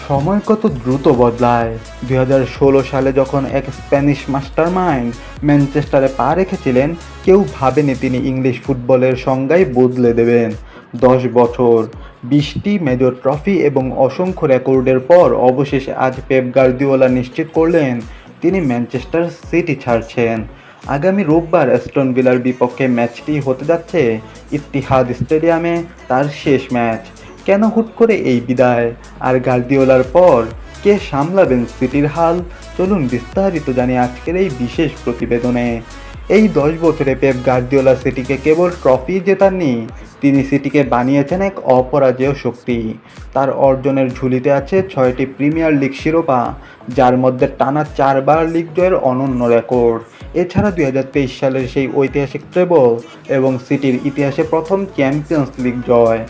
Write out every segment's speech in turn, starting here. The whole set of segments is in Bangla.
সময় কত দ্রুত বদলায়। 2016 সালে যখন এক স্প্যানিশ মাস্টারমাইন্ড ম্যানচেস্টারে পা রেখেছিলেন, কেউ ভাবেনি তিনি ইংলিশ ফুটবলের সংজ্ঞাই বদলে দেবেন। 10 বছর, 20টি মেজর ট্রফি এবং অসংখ্য রেকর্ডের পর অবশেষে আজ পেপ গার্দিওলা নিশ্চিত করলেন তিনি ম্যানচেস্টার সিটি ছাড়ছেন। আগামী রোববার অ্যাস্টন ভিলার বিপক্ষে ম্যাচটি হতে যাচ্ছে ইত্তিহাদ স্টেডিয়ামে, তার শেষ ম্যাচ। কেন হুট করে এই বিদায়, আর গার্দিওলার পর কে সামলাবেন সিটির হাল? চলুন বিস্তারিত জানি আজকের এই বিশেষ প্রতিবেদনে। এই 10 বছরে পেপ গার্দিওলা সিটিকে কেবল ট্রফি জেতাননি, তিনি সিটিকে বানিয়েছেন এক অপরাজেয় শক্তি। তার অর্জনের ঝুলিতে আছে 6টি প্রিমিয়ার লিগ শিরোপা, যার মধ্যে টানা 4বার লিগ জয়ের অনন্য রেকর্ড। এছাড়া 2023 সালের সেই ঐতিহাসিক ট্রেবল এবং সিটির ইতিহাসে প্রথম চ্যাম্পিয়ন্স লিগ জয়।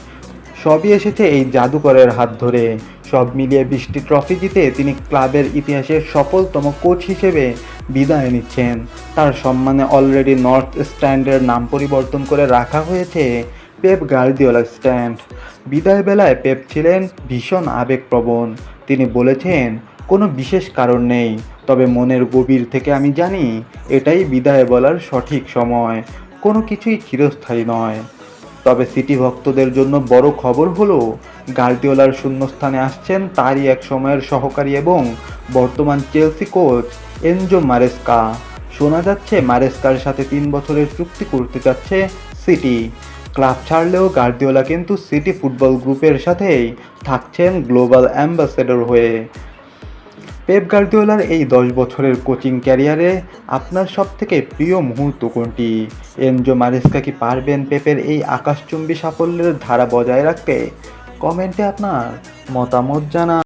সবই এসেছে এই জাদুকরের হাত ধরে। সব মিলিয়ে 20টি ট্রফি জিতে তিনি ক্লাবের ইতিহাসের সফলতম কোচ হিসেবে বিদায় নিচ্ছেন। তার সম্মানে অলরেডি নর্থ স্ট্যান্ডের নাম পরিবর্তন করে রাখা হয়েছে পেপ গার্দিওলা স্ট্যান্ড। বিদায় বেলায় পেপ ছিলেন ভীষণ আবেগপ্রবণ। তিনি বলেছেন, কোনো বিশেষ কারণ নেই, তবে মনের গভীর থেকে আমি জানি এটাই বিদায় বলার সঠিক সময়। কোনো কিছুই চিরস্থায়ী নয়। তবে সিটি ভক্তদের জন্য বড় খবর হলো, গার্দিওলার শূন্যস্থানে আসছেন তারই এক সময়ের সহকারী এবং বর্তমান চেলসি কোচ এনজো মারেস্কা। শোনা যাচ্ছে মারেস্কার সাথে 3 বছরের চুক্তি করতে যাচ্ছে সিটি। ক্লাব ছাড়লেও গার্দিওলা কিন্তু সিটি ফুটবল গ্রুপের সাথেই থাকছেন গ্লোবাল অ্যাম্বাসেডর হয়ে। পেপ গার্দিওলার এই 10 বছরের কোচিং ক্যারিয়ারে আপনার সবথেকে প্রিয় মুহূর্ত কোনটি? এনজো মারেস্কা কি পারবেন পেপের এই আকাশচুম্বী সাফল্যের ধারা বজায় রাখতে? কমেন্টে আপনার মতামত জানান।